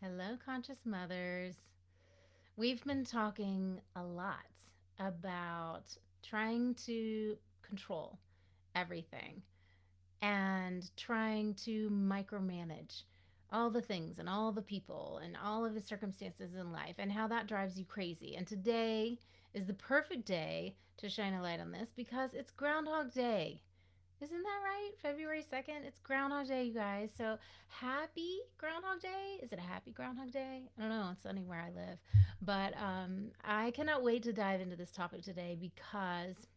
Hello, conscious mothers. We've been talking a lot about trying to control everything and trying to micromanage all the things and all the people and all of the circumstances in life and how that drives you crazy. And today is the perfect day to shine a light on this because it's Groundhog Day. Isn't that right? February 2nd? It's Groundhog Day, you guys. So happy Groundhog Day. Is it a happy Groundhog Day? I don't know. It's sunny where I live. But I cannot wait to dive into this topic today because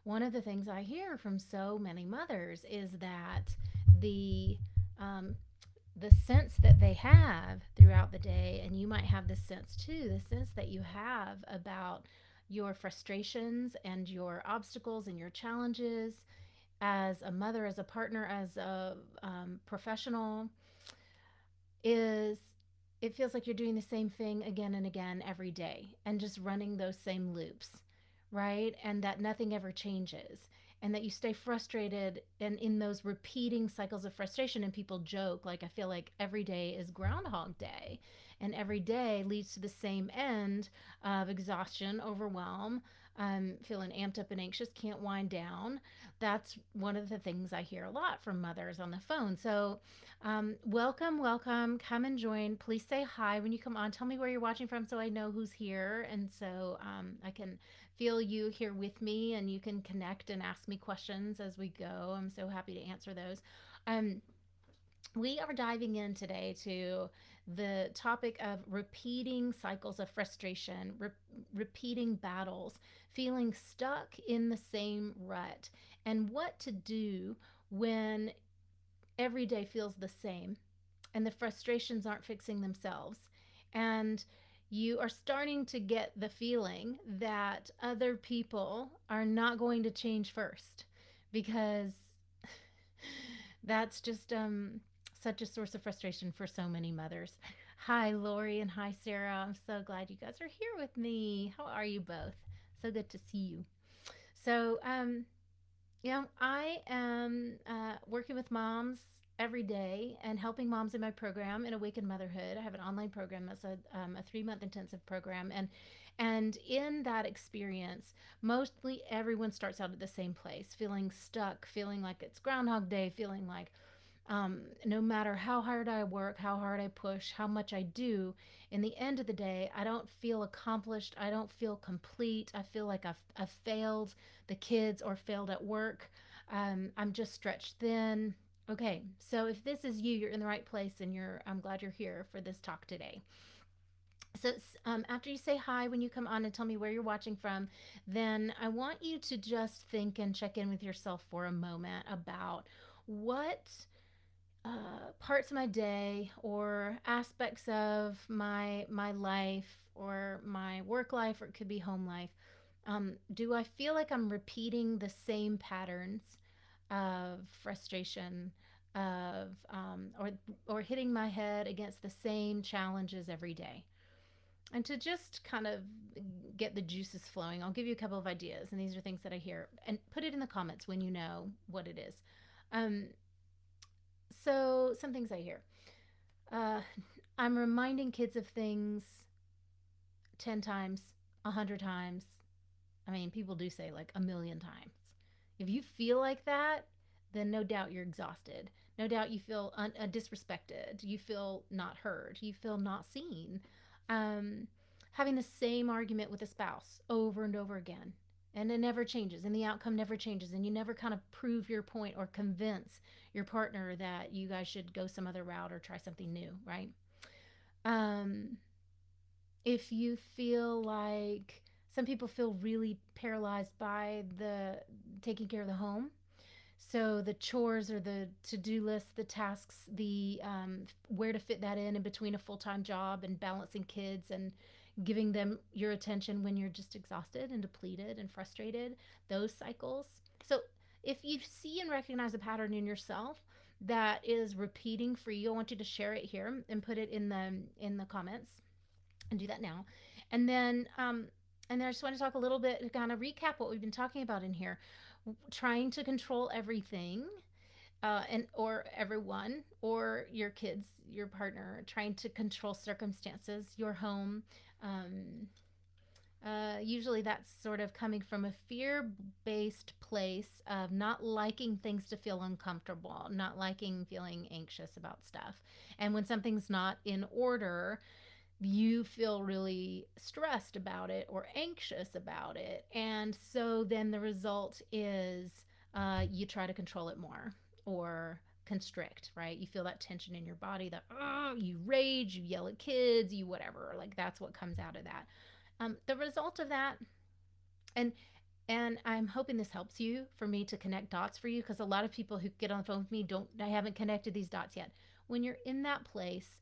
one of the things I hear from so many mothers is that the um, the sense that they have throughout the day, and you might have this sense too, the sense that you have about your frustrations and your obstacles and your challenges as a mother, as a partner, as a professional, is it feels like you're doing the same thing again and again every day and just running those same loops, right? And that nothing ever changes. And that you stay frustrated and in those repeating cycles of frustration. And people joke, like, I feel like every day is Groundhog Day. And every day leads to the same end of exhaustion, overwhelm, feeling amped up and anxious, can't wind down. That's one of the things I hear a lot from mothers on the phone. So, welcome, welcome. Come and join. Please say hi when you come on. Tell me where you're watching from so I know who's here. And so I can feel you here with me and you can connect and ask me questions as we go. I'm so happy to answer those. Um, we are diving in today to the topic of repeating cycles of frustration, repeating battles, feeling stuck in the same rut, and what to do when every day feels the same and the frustrations aren't fixing themselves. And you are starting to get the feeling that other people are not going to change first because that's just such a source of frustration for so many mothers. Hi, Lori, and hi, Sarah. I'm so glad you guys are here with me. How are you both? So good to see you. So, I am working with moms every day and helping moms in my program in Awaken Motherhood. I have an online program that's a 3 month intensive program, and in that experience, mostly everyone starts out at the same place, feeling stuck, feeling like it's Groundhog Day, feeling like no matter how hard I work, how hard I push, how much I do, in the end of the day, I don't feel accomplished. I don't feel complete. I feel like I've failed the kids or failed at work. I'm just stretched thin. Okay, so if this is you, you're in the right place, and I'm glad you're here for this talk today. So after you say hi when you come on and tell me where you're watching from, then I want you to just think and check in with yourself for a moment about what parts of my day or aspects of my life or my work life, or it could be home life. Do I feel like I'm repeating the same patterns of frustration, of or hitting my head against the same challenges every day? And to just kind of get the juices flowing, I'll give you a couple of ideas, and these are things that I hear. And put it in the comments when you know what it is. Um, so, some things I hear. Uh, I'm reminding kids of things 10 times, 100 times. I mean, people do say like a million times. If you feel like that, then no doubt you're exhausted. No doubt you feel disrespected. You feel not heard. You feel not seen. Um, Having the same argument with a spouse over and over again. And it never changes, and the outcome never changes, and you never kind of prove your point or convince your partner that you guys should go some other route or try something new, right? Um, if you feel like some people feel really paralyzed by the taking care of the home, so the chores or the to-do list, the tasks, the where to fit that in between a full-time job and balancing kids and giving them your attention when you're just exhausted and depleted and frustrated, those cycles. So if you see and recognize a pattern in yourself that is repeating for you, I want you to share it here and put it in the comments, and do that now. And then I just want to talk a little bit, kind of recap what we've been talking about in here. Trying to control everything, and or everyone or your kids, your partner, trying to control circumstances, your home. Um, Usually that's sort of coming from a fear based place of not liking things to feel uncomfortable, not liking feeling anxious about stuff. And when something's not in order, you feel really stressed about it or anxious about it. And so then the result is you try to control it more or constrict, right? You feel that tension in your body, that you rage, you yell at kids, you whatever. Like that's what comes out of that. The result of that, and I'm hoping this helps you for me to connect dots for you, because a lot of people who get on the phone with me don't, I haven't connected these dots yet. When you're in that place,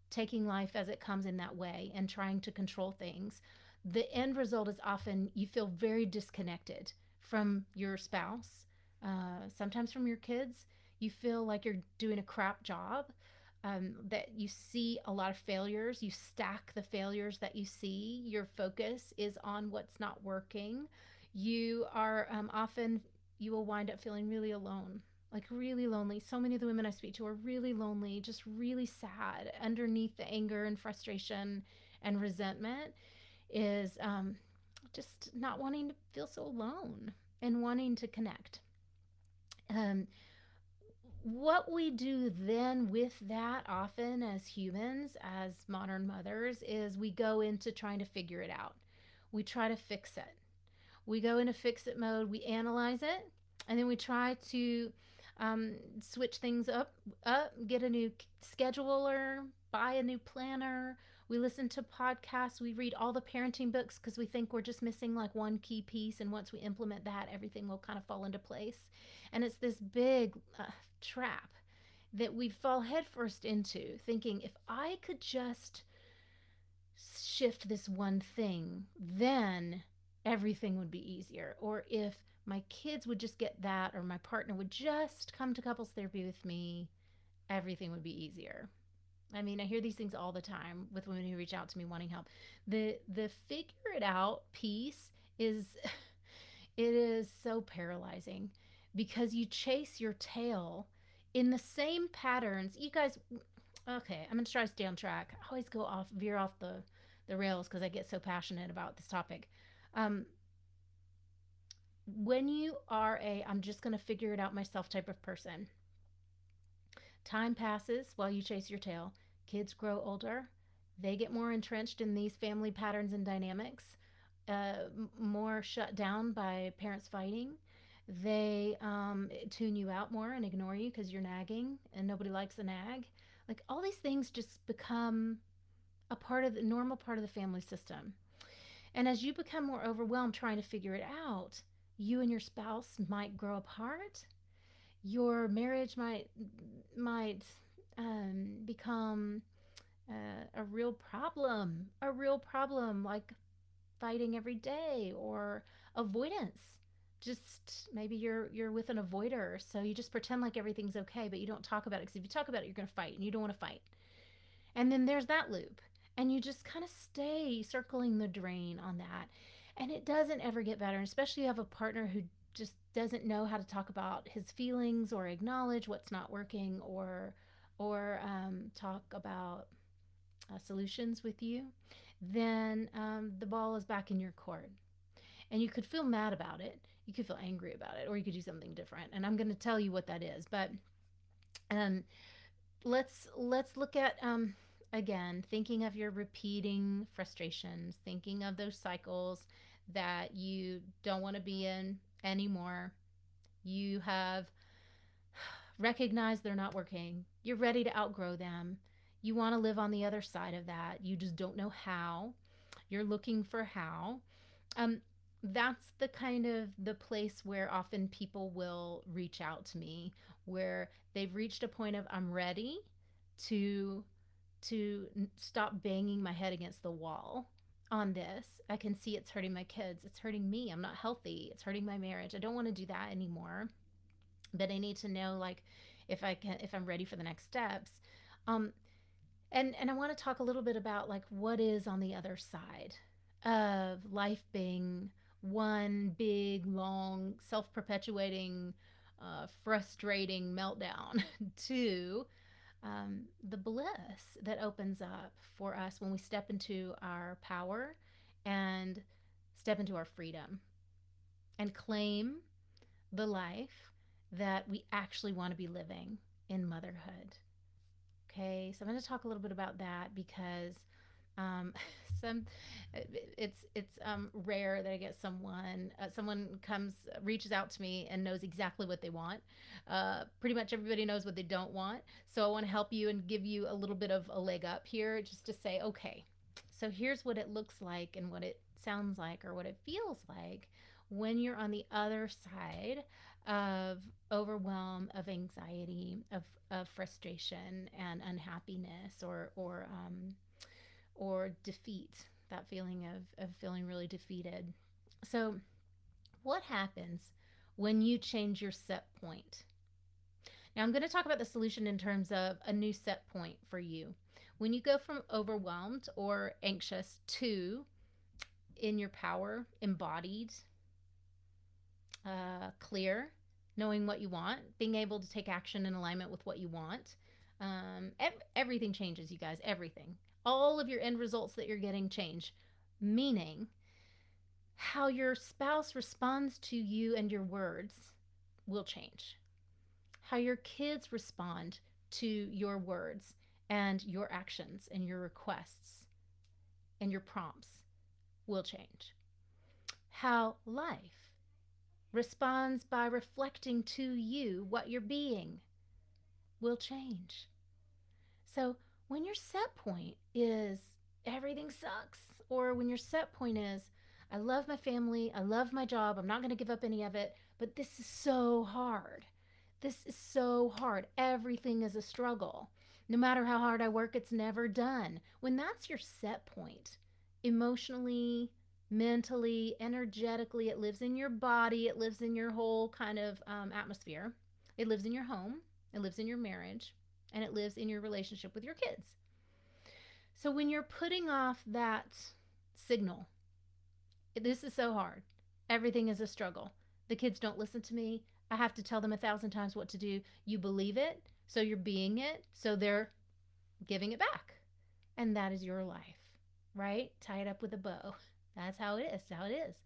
taking life as it comes in that way and trying to control things, the end result is often you feel very disconnected from your spouse, sometimes from your kids. You feel like you're doing a crap job, that you see a lot of failures. You stack the failures that you see. Your focus is on what's not working. You are often, you will wind up feeling really alone, like really lonely. So many of the women I speak to are really lonely, just really sad. Underneath the anger and frustration and resentment is just not wanting to feel so alone and wanting to connect. Um, what we do then with that, often as humans, as modern mothers, is we go into trying to figure it out. We try to fix it. We go into fix it mode, we analyze it, and then we try to switch things up, get a new scheduler, buy a new planner. We listen to podcasts, we read all the parenting books because we think we're just missing like one key piece, and once we implement that, everything will kind of fall into place. And it's this big trap that we fall headfirst into, thinking if I could just shift this one thing, then everything would be easier. Or if my kids would just get that, or my partner would just come to couples therapy with me, everything would be easier. I mean, I hear these things all the time with women who reach out to me wanting help. The figure it out piece is it is so paralyzing, because you chase your tail in the same patterns. You guys, okay, I'm gonna try to stay on track. I always go off, veer off the rails because I get so passionate about this topic. Um, when you are a I'm just gonna figure it out myself type of person, time passes while you chase your tail. Kids grow older. They get more entrenched in these family patterns and dynamics, more shut down by parents fighting. They tune you out more and ignore you because you're nagging, and nobody likes a nag. Like all these things just become a part of the normal part of the family system. And as you become more overwhelmed trying to figure it out, you and your spouse might grow apart. Your marriage might become a real problem, like fighting every day or avoidance. Just maybe you're with an avoider, so you just pretend like everything's okay, but you don't talk about it, because if you talk about it, you're going to fight, and you don't want to fight. And then there's that loop, and you just kind of stay circling the drain on that, and it doesn't ever get better. And especially if you have a partner who just doesn't know how to talk about his feelings or acknowledge what's not working, or talk about solutions with you, then the ball is back in your court. And you could feel mad about it, you could feel angry about it, or you could do something different. And I'm going to tell you what that is. But um, let's look at again, thinking of your repeating frustrations, thinking of those cycles that you don't want to be in anymore. You have recognized they're not working. You're ready to outgrow them. You want to live on the other side of that. You just don't know how. You're looking for how. Um, that's the kind of the place where often people will reach out to me, where they've reached a point of I'm ready to stop banging my head against the wall on this. I can see it's hurting my kids. It's hurting me. I'm not healthy. It's hurting my marriage. I don't want to do that anymore. But I need to know, like, if I'm ready for the next steps. Um, and I want to talk a little bit about like what is on the other side of life being one big long self-perpetuating frustrating meltdown to the bliss that opens up for us when we step into our power and step into our freedom and claim the life that we actually want to be living in motherhood. Okay, so I'm going to talk a little bit about that because um, some it's rare that I get someone comes reaches out to me and knows exactly what they want. Pretty much everybody knows what they don't want. So I want to help you and give you a little bit of a leg up here, just to say, okay, so here's what it looks like and what it sounds like or what it feels like when you're on the other side of overwhelm, of anxiety, of frustration and unhappiness, or defeat, that feeling of feeling really defeated. So, what happens when you change your set point? Now, I'm going to talk about the solution in terms of a new set point for you. When you go from overwhelmed or anxious to in your power, embodied, clear, knowing what you want, being able to take action in alignment with what you want. Everything changes, you guys, everything. All of your end results that you're getting change, meaning how your spouse responds to you and your words will change. How your kids respond to your words and your actions and your requests and your prompts will change. How life responds by reflecting to you what you're being will change. So when your set point is everything sucks, or when your set point is I love my family, I love my job, I'm not going to give up any of it, but this is so hard. This is so hard. Everything is a struggle. No matter how hard I work, it's never done. When that's your set point, emotionally, mentally, energetically, it lives in your body, it lives in your whole kind of atmosphere, it lives in your home, it lives in your marriage, and it lives in your relationship with your kids. So when you're putting off that signal, this is so hard. Everything is a struggle. The kids don't listen to me. I have to tell them 1,000 times what to do. You believe it, so you're being it, so they're giving it back. And that is your life, right? Tie it up with a bow. That's how it is. That's how it is.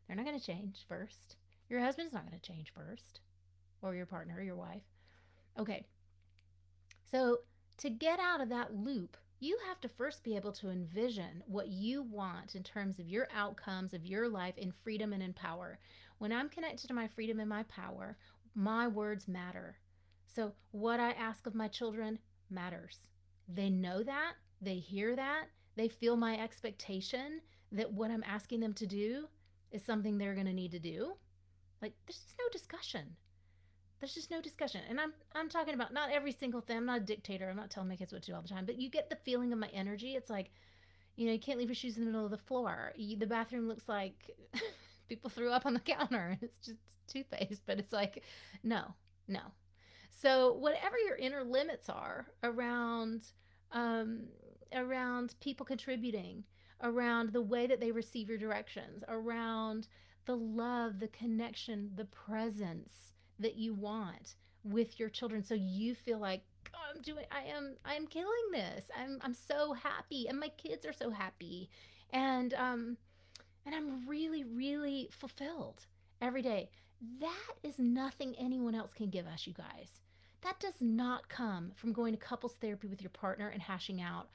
They're not going to change first. Your husband's not going to change first, or your partner, or your wife. Okay. So to get out of that loop, you have to first be able to envision what you want in terms of your outcomes of your life in freedom and in power. When I'm connected to my freedom and my power, my words matter. So what I ask of my children matters. They know that, they hear that, they feel my expectation that what I'm asking them to do is something they're going to need to do. Like, there's just no discussion. There's just no discussion. And I'm talking about not every single thing. I'm not a dictator. I'm not telling my kids what to do all the time. But you get the feeling of my energy. It's like, you can't leave your shoes in the middle of the floor. The bathroom looks like people threw up on the counter. It's just toothpaste. But it's like, no, no. So whatever your inner limits are um, around people contributing, around the way that they receive your directions, around the love, the connection, the presence that you want with your children, so you feel like, oh, I am killing this. I'm so happy, and my kids are so happy, and I'm really, really fulfilled every day. That is nothing anyone else can give us, you guys. That does not come from going to couples therapy with your partner and hashing out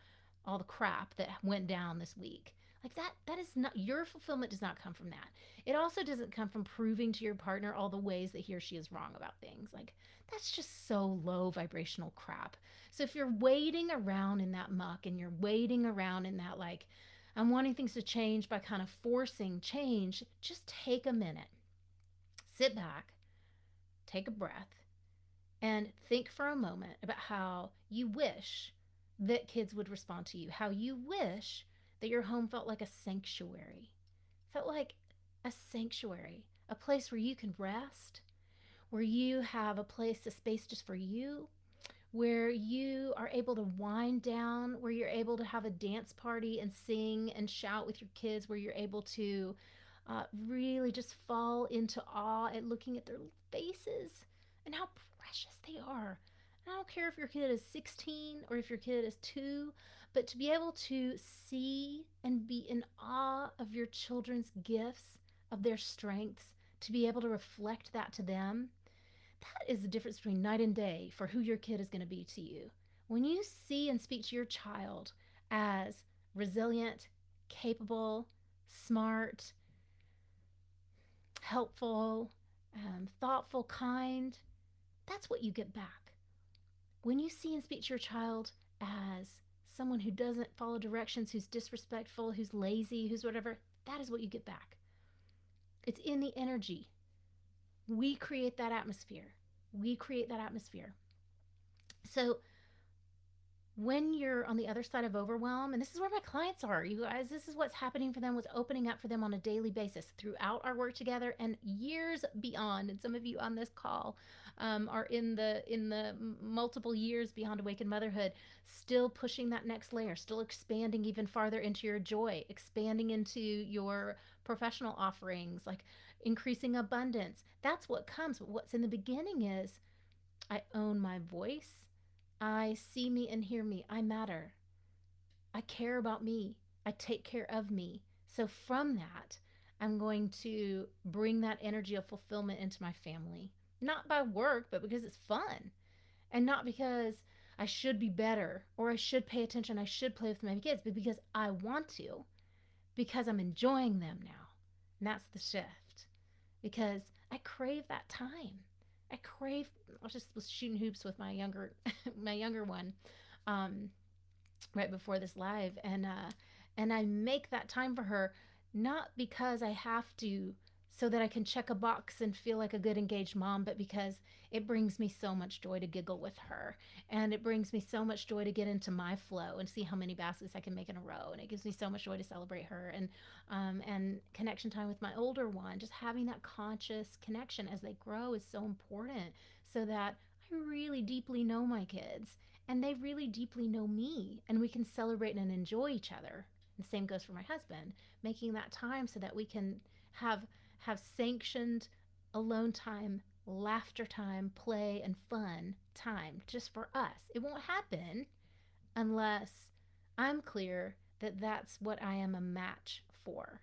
all the crap that went down this week. Like that is not, your fulfillment does not come from that. It also doesn't come from proving to your partner all the ways that he or she is wrong about things. Like, that's just so low vibrational crap. So if you're wading around in that muck and you're wading around in that, like, I'm wanting things to change by kind of forcing change, just take a minute, sit back, take a breath, and think for a moment about how you wish that kids would respond to you, how you wish that your home felt like a sanctuary, felt like a sanctuary, a place where you can rest, where you have a place, a space just for you, where you are able to wind down, where you're able to have a dance party and sing and shout with your kids, where you're able to really just fall into awe at looking at their faces, and how precious they are. And I don't care if your kid is 16 or if your kid is 2, but to be able to see and be in awe of your children's gifts, of their strengths, to be able to reflect that to them, that is the difference between night and day for who your kid is going to be to you. When you see and speak to your child as resilient, capable, smart, helpful, thoughtful, kind, that's what you get back. When you see and speak to your child as someone who doesn't follow directions, who's disrespectful, who's lazy, who's whatever, that is what you get back. It's in the energy. We create that atmosphere. We create that atmosphere. So when you're on the other side of overwhelm, and this is where my clients are, you guys, this is what's happening for them, what's opening up for them on a daily basis throughout our work together and years beyond. And some of you on this call are in the multiple years beyond awakened motherhood, still pushing that next layer, still expanding even farther into your joy, expanding into your professional offerings, like increasing abundance. That's what comes. But what's in the beginning is I own my voice. I see me and hear me. I matter. I care about me. I take care of me. So from that, I'm going to bring that energy of fulfillment into my family. Not by work, but because it's fun. And not because I should be better or I should pay attention, I should play with my kids, but because I want to, because I'm enjoying them now. And that's the shift. Because I crave that time. I crave. I just was shooting hoops with my younger, my younger one, um, right before this live, and I make that time for her, not because I have to, so that I can check a box and feel like a good engaged mom, but because it brings me so much joy to giggle with her, and it brings me so much joy to get into my flow and see how many baskets I can make in a row, and it gives me so much joy to celebrate her, and connection time with my older one, just having that conscious connection as they grow is so important, so that I really deeply know my kids and they really deeply know me and we can celebrate and enjoy each other. And the same goes for my husband, making that time so that we can have have sanctioned alone time, laughter time, play and fun time just for us. It won't happen unless I'm clear that that's what I am a match for.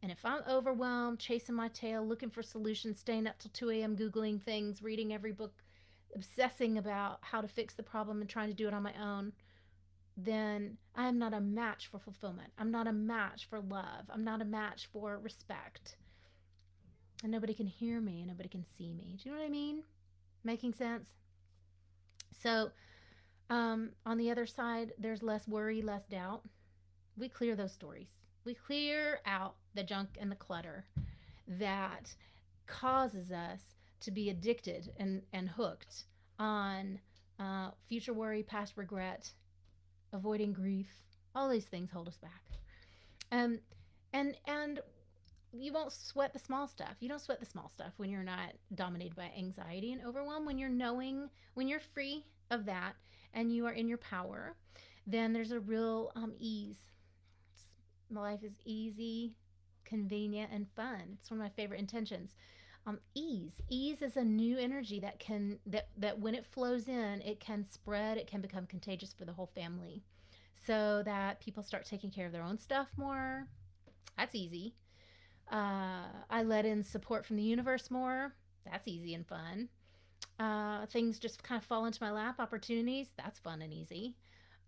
And if I'm overwhelmed, chasing my tail, looking for solutions, staying up till 2 a.m. Googling things, reading every book, obsessing about how to fix the problem and trying to do it on my own, then I am not a match for fulfillment. I'm not a match for love. I'm not a match for respect. And nobody can hear me and nobody can see me. Do you know what I mean? Making sense? So, on the other side, there's less worry, less doubt. We clear those stories. We clear out the junk and the clutter that causes us to be addicted and hooked on future worry, past regret, avoiding grief. All these things hold us back. Um, and you won't sweat the small stuff. You don't sweat the small stuff when you're not dominated by anxiety and overwhelm. When you're knowing, when you're free of that, and you are in your power, then there's a real ease. My life is easy, convenient, and fun. It's one of my favorite intentions. Ease is a new energy that can that when it flows in, it can spread, it can become contagious for the whole family, so that people start taking care of their own stuff more. That's easy. I let in support from the universe more. That's easy and fun. Things just kind of fall into my lap. Opportunities, that's fun and easy.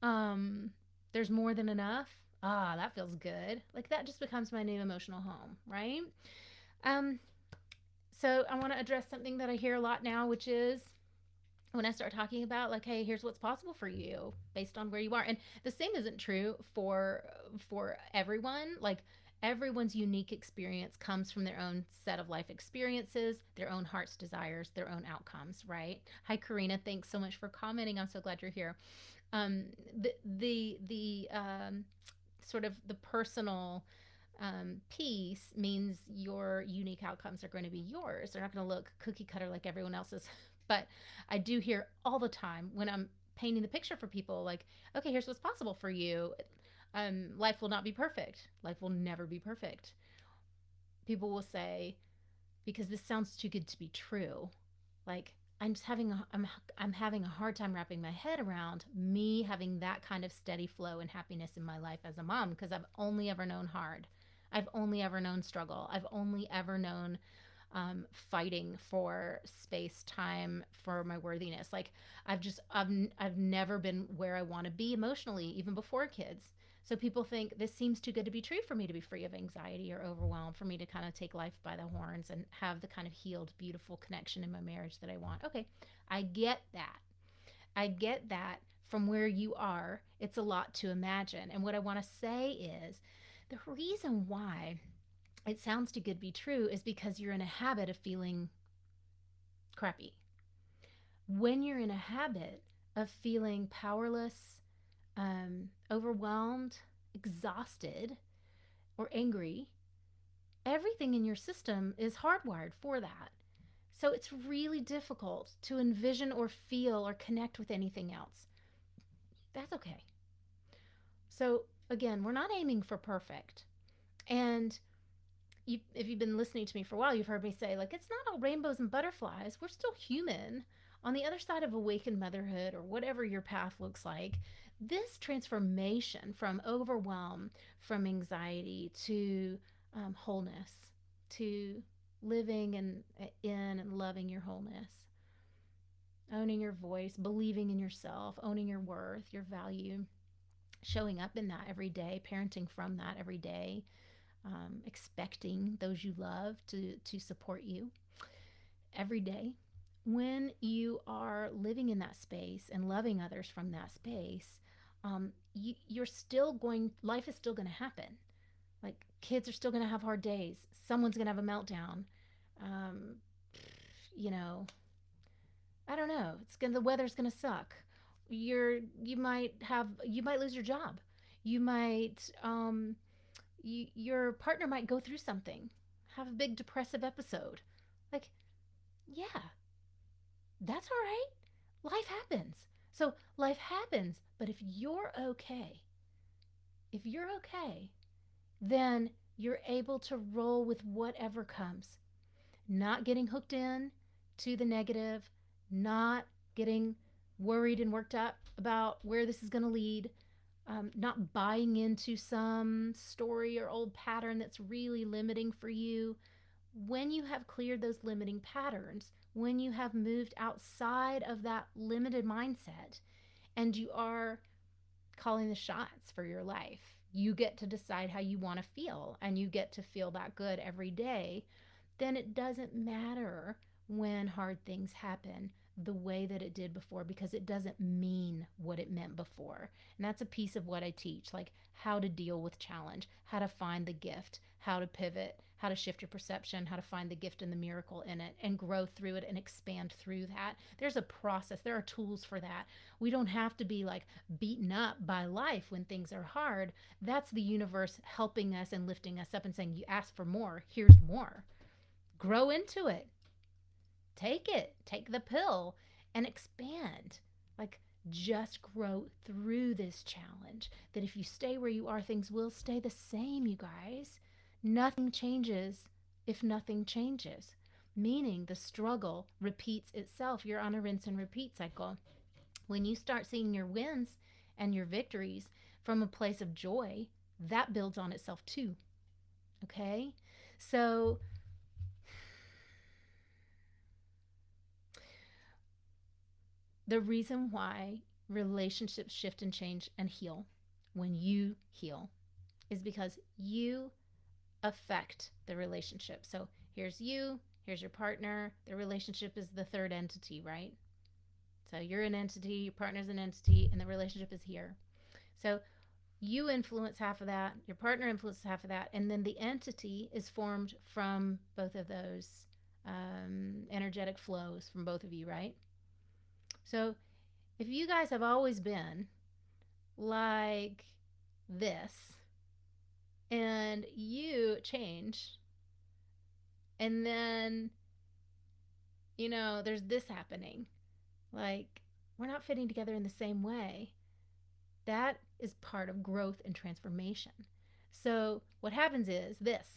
um, there's more than enough. That feels good. Like that just becomes my new emotional home, right? um, so I want to address something that I hear a lot now, which is when I start talking about like, hey, here's what's possible for you based on where you are. And the same isn't true for everyone. Like everyone's unique experience comes from their own set of life experiences, their own heart's desires, their own outcomes, right? Hi Karina, thanks so much for commenting. I'm so glad you're here. Um the sort of the personal piece means your unique outcomes are going to be yours. They're not going to look cookie cutter like everyone else's. But I do hear all the time when I'm painting the picture for people, like, okay, here's what's possible for you. Life will not be perfect. Life will never be perfect. People will say, because this sounds too good to be true, like, I'm just having I'm having a hard time wrapping my head around me having that kind of steady flow and happiness in my life as a mom, because I've only ever known hard. I've only ever known struggle. I've only ever known fighting for space, time, for my worthiness. Like I've never been where I want to be emotionally, even before kids. So people think this seems too good to be true for me to be free of anxiety or overwhelm, for me to kind of take life by the horns and have the kind of healed, beautiful connection in my marriage that I want. Okay, I get that. I get that from where you are. It's a lot to imagine. And what I want to say is the reason why it sounds too good to be true is because you're in a habit of feeling crappy. When you're in a habit of feeling powerless, overwhelmed, exhausted, or angry, everything in your system is hardwired for that. So it's really difficult to envision or feel or connect with anything else. That's okay. So, again, we're not aiming for perfect. And if you've been listening to me for a while, you've heard me say, like, it's not all rainbows and butterflies. We're still human. On the other side of awakened motherhood, or whatever your path looks like, this transformation from overwhelm, from anxiety to wholeness, to living in and loving your wholeness, owning your voice, believing in yourself, owning your worth, your value, showing up in that every day, parenting from that every day, expecting those you love to support you every day. When you are living in that space and loving others from that space, you're still going, life is still going to happen. Like, kids are still going to have hard days. Someone's going to have a meltdown. Um, you know, I don't know. The weather's going to suck. You might lose your job. You might, your partner might go through something, have a big depressive episode. Like, yeah, that's all right. Life happens. So life happens, but if you're okay, then you're able to roll with whatever comes. Not getting hooked in to the negative, not getting worried and worked up about where this is going to lead, not buying into some story or old pattern that's really limiting for you. When you have cleared those limiting patterns, when you have moved outside of that limited mindset, and you are calling the shots for your life, you get to decide how you want to feel, and you get to feel that good every day, then it doesn't matter when hard things happen the way that it did before, because it doesn't mean what it meant before. And that's a piece of what I teach, like how to deal with challenge, how to find the gift, how to pivot, how to shift your perception, how to find the gift and the miracle in it and grow through it and expand through that. There's a process, there are tools for that. We don't have to be like beaten up by life when things are hard. That's the universe helping us and lifting us up and saying, you asked for more, here's more. Grow into it. Take it. Take the pill and expand. Like, just grow through this challenge. That if you stay where you are, things will stay the same, you guys. Nothing changes if nothing changes, meaning the struggle repeats itself. You're on a rinse and repeat cycle. When you start seeing your wins and your victories from a place of joy, that builds on itself too. Okay? So, the reason why relationships shift and change and heal when you heal is because you affect the relationship. So here's you, here's your partner. The relationship is the third entity, right? So you're an entity, your partner's an entity, and the relationship is here. So you influence half of that, your partner influences half of that, and then the entity is formed from both of those energetic flows from both of you, right? So if you guys have always been like this and you change, and then, there's this happening, like, we're not fitting together in the same way, that is part of growth and transformation. So what happens is this,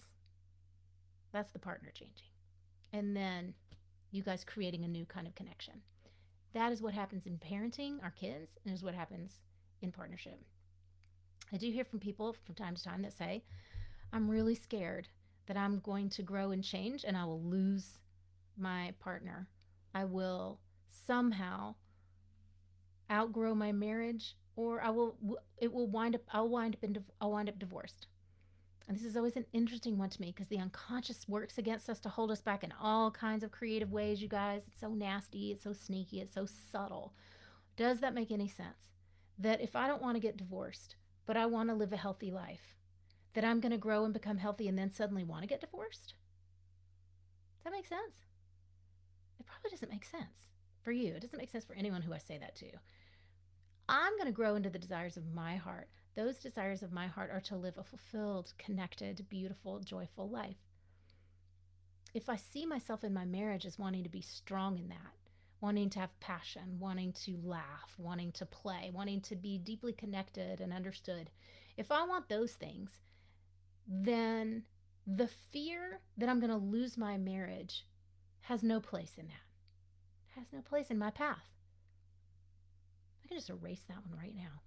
that's the partner changing. And then you guys creating a new kind of connection. That is what happens in parenting our kids, and is what happens in partnership. I do hear from people from time to time that say, I'm really scared that I'm going to grow and change and I will lose my partner. I will somehow outgrow my marriage, or I'll wind up divorced. And this is always an interesting one to me because the unconscious works against us to hold us back in all kinds of creative ways, you guys. It's so nasty, it's so sneaky, it's so subtle. Does that make any sense? That if I don't want to get divorced, but I want to live a healthy life, that I'm going to grow and become healthy and then suddenly want to get divorced? Does that make sense? It probably doesn't make sense for you. It doesn't make sense for anyone who I say that to. I'm going to grow into the desires of my heart. Those desires of my heart are to live a fulfilled, connected, beautiful, joyful life. If I see myself in my marriage as wanting to be strong in that, wanting to have passion, wanting to laugh, wanting to play, wanting to be deeply connected and understood, if I want those things, then the fear that I'm going to lose my marriage has no place in that, has no place in my path. I can just erase that one right now.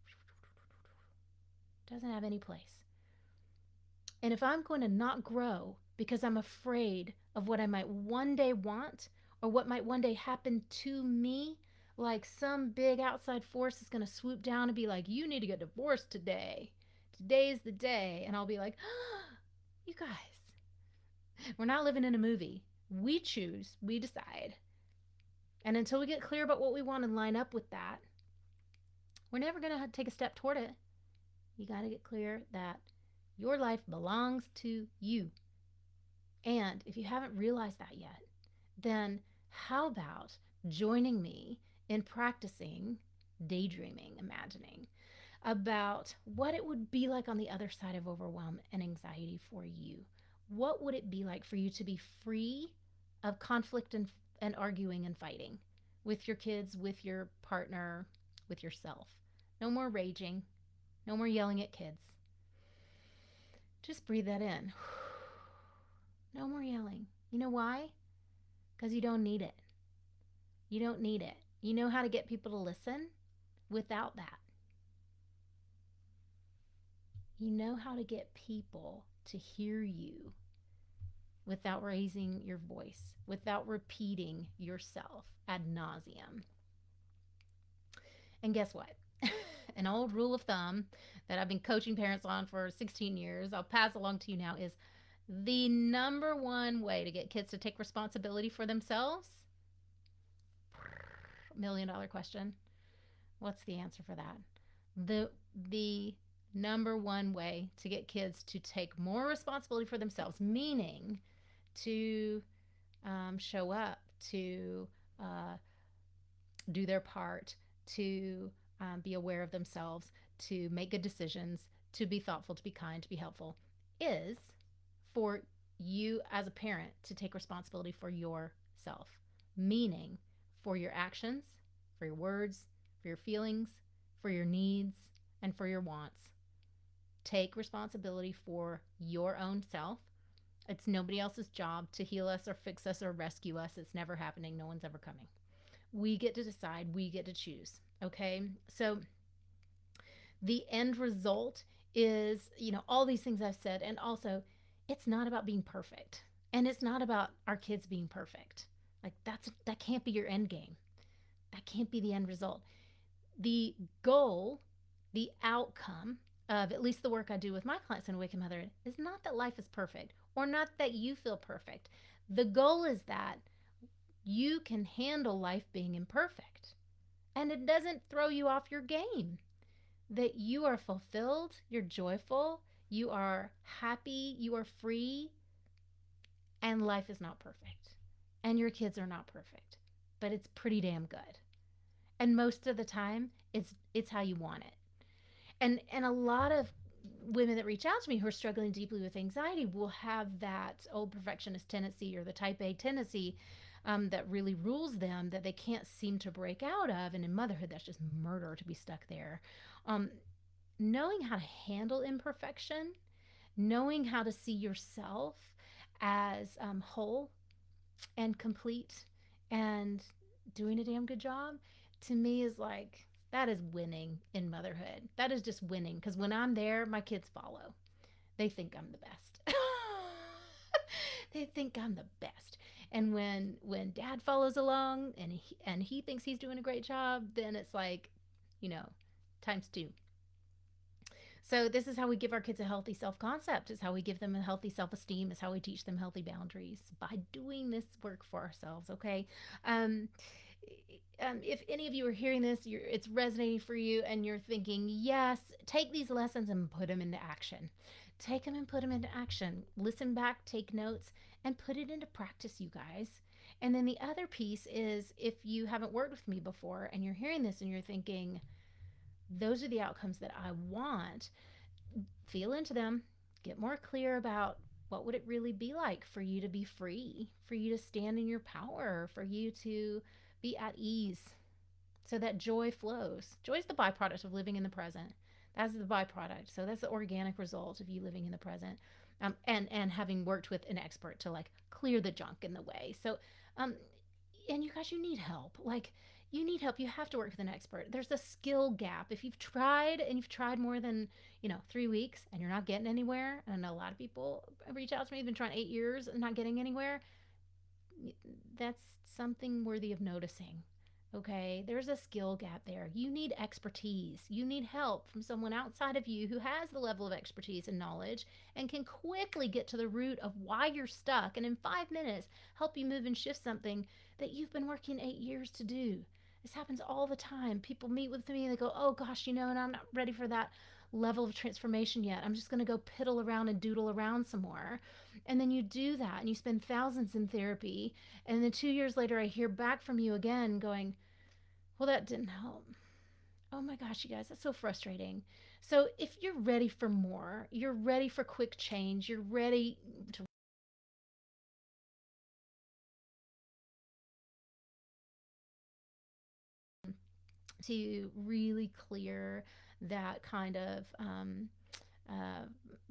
Doesn't have any place. And if I'm going to not grow because I'm afraid of what I might one day want or what might one day happen to me, like some big outside force is going to swoop down and be like, you need to get divorced today. Today's the day. And I'll be like, oh, you guys, we're not living in a movie. We choose, we decide. And until we get clear about what we want and line up with that, we're never going to take a step toward it. You got to get clear that your life belongs to you. And if you haven't realized that yet, then how about joining me in practicing daydreaming, imagining about what it would be like on the other side of overwhelm and anxiety for you? What would it be like for you to be free of conflict and arguing and fighting with your kids, with your partner, with yourself? No more raging, no more yelling at kids. Just breathe that in. No more yelling. You know why? Because you don't need it. You don't need it. You know how to get people to listen without that. You know how to get people to hear you without raising your voice, without repeating yourself ad nauseum. And guess what? An old rule of thumb that I've been coaching parents on for 16 years, I'll pass along to you now, is the number one way to get kids to take responsibility for themselves. $1 million question. What's the answer for that? The number one way to get kids to take more responsibility for themselves, meaning to show up, to do their part, to be aware of themselves, to make good decisions, to be thoughtful, to be kind, to be helpful, is for you as a parent to take responsibility for yourself, meaning for your actions, for your words, for your feelings, for your needs, and for your wants. Take responsibility for your own self. It's nobody else's job to heal us or fix us or rescue us. It's never happening. No one's ever coming. We get to decide. We get to choose. Okay? So the end result is, all these things I've said. And also, it's not about being perfect. And it's not about our kids being perfect. Like that can't be your end game. That can't be the end result. The goal, the outcome of at least the work I do with my clients in Awakened Motherhood is not that life is perfect or not that you feel perfect. The goal is that you can handle life being imperfect and it doesn't throw you off your game. That you are fulfilled, you're joyful, you are happy, you are free, and life is not perfect. And your kids are not perfect, but it's pretty damn good. And most of the time, it's how you want it. And a lot of women that reach out to me who are struggling deeply with anxiety will have that old perfectionist tendency or the type A tendency that really rules them, that they can't seem to break out of. And in motherhood, that's just murder to be stuck there. Knowing how to handle imperfection, knowing how to see yourself as whole and complete and doing a damn good job, to me is like, that is winning in motherhood. That is just winning, because when I'm there, my kids follow. They think I'm the best. They think I'm the best. And when dad follows along and he thinks he's doing a great job, then it's like, you know, times two. So this is how we give our kids a healthy self-concept. Is how we give them a healthy self-esteem. Is how we teach them healthy boundaries by doing this work for ourselves. Okay. Um, if any of you are hearing this, it's resonating for you, and you're thinking, yes, take these lessons and put them into action. Take them and put them into action. Listen back, take notes, and put it into practice, you guys. And then the other piece is, if you haven't worked with me before and you're hearing this and you're thinking, those are the outcomes that I want, feel into them, get more clear about what would it really be like for you to be free, for you to stand in your power, for you to be at ease, so that joy flows. Joy is the byproduct of living in the present. That's the byproduct. So that's the organic result of you living in the present, and having worked with an expert to like clear the junk in the way. So, um, and you guys, you need help. Like, you need help. You have to work with an expert. There's a skill gap. If you've tried and you've tried more than 3 weeks and you're not getting anywhere, and I know a lot of people reach out to me. They've been trying 8 years and not getting anywhere. That's something worthy of noticing. Okay, there's a skill gap there. You need expertise. You need help from someone outside of you who has the level of expertise and knowledge and can quickly get to the root of why you're stuck, and in 5 minutes help you move and shift something that you've been working 8 years to do. This happens all the time. People meet with me and they go, oh gosh, and I'm not ready for that level of transformation yet. I'm just going to go piddle around and doodle around some more. And then you do that and you spend thousands in therapy. And then 2 years later, I hear back from you again going, well, that didn't help. Oh my gosh, you guys, that's so frustrating. So if you're ready for more, you're ready for quick change, you're ready to really clear that kind of uh,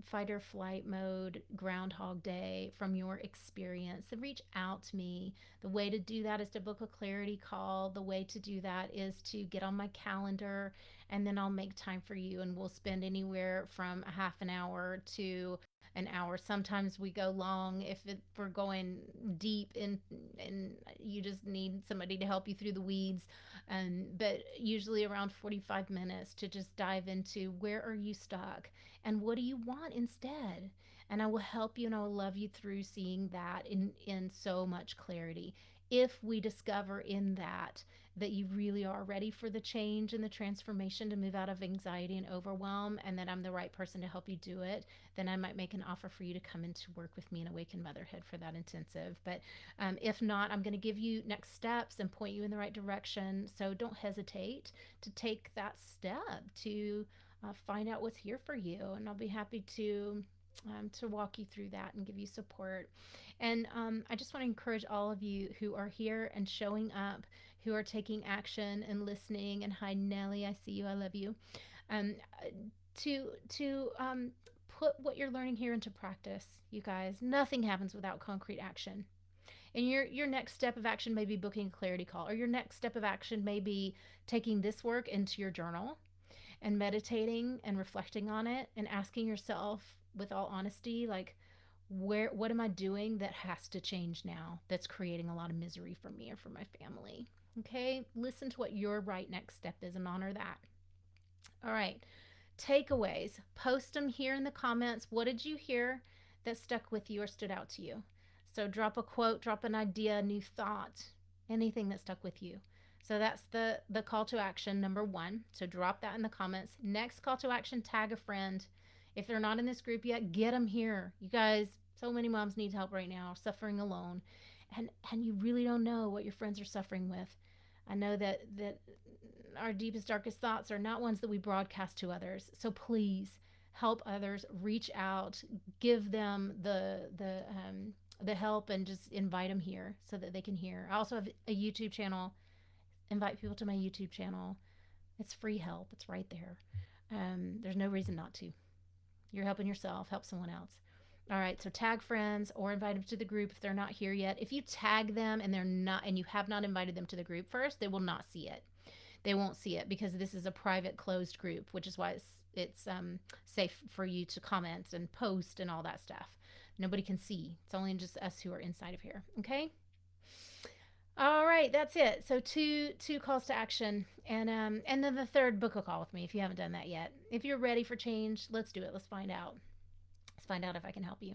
fight or flight mode, Groundhog Day from your experience, then reach out to me. The way to do that is to book a clarity call. The way to do that is to get on my calendar, and then I'll make time for you, and we'll spend anywhere from a half an hour to an hour. Sometimes we go long if we're going deep in, and you just need somebody to help you through the weeds. But usually around 45 minutes to just dive into, where are you stuck and what do you want instead? And I will help you and I will love you through seeing that in so much clarity. If we discover in that you really are ready for the change and the transformation to move out of anxiety and overwhelm, and that I'm the right person to help you do it, then I might make an offer for you to come in to work with me in Awaken Motherhood for that intensive. But if not, I'm going to give you next steps and point you in the right direction. So don't hesitate to take that step to find out what's here for you, and I'll be happy to walk you through that and give you support. And I just want to encourage all of you who are here and showing up, who are taking action and listening. And hi, Nellie, I see you. I love you. Um, to put what you're learning here into practice, you guys. Nothing happens without concrete action. And your next step of action may be booking a clarity call, or your next step of action may be taking this work into your journal and meditating and reflecting on it and asking yourself with all honesty, like, what am I doing that has to change now, that's creating a lot of misery for me or for my family? Okay, listen to what your right next step is and honor that. All right, takeaways, post them here in the comments. What did you hear that stuck with you or stood out to you? So drop a quote, drop an idea, a new thought, anything that stuck with you. So that's the call to action number one. So drop that in the comments. Next call to action, tag a friend. If they're not in this group yet, get them here. You guys, so many moms need help right now, suffering alone. And you really don't know what your friends are suffering with. I know that our deepest, darkest thoughts are not ones that we broadcast to others. So please help others, reach out, give them the help, and just invite them here so that they can hear. I also have a YouTube channel. Invite people to my YouTube channel. It's free help. It's right there. There's no reason not to. You're helping yourself, help someone else. All right, so tag friends or invite them to the group if they're not here yet. If you tag them and they're not, and you have not invited them to the group first, they will not see it. They won't see it because this is a private closed group, which is why it's safe for you to comment and post and all that stuff. Nobody can see. It's only just us who are inside of here. Okay. All right, that's it. So two calls to action, and then the third, book a call with me if you haven't done that yet. If you're ready for change, let's do it. Let's find out. Let's find out if I can help you.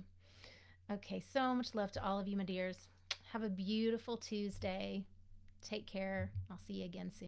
Okay, so much love to all of you, my dears. Have a beautiful Tuesday. Take care. I'll see you again soon.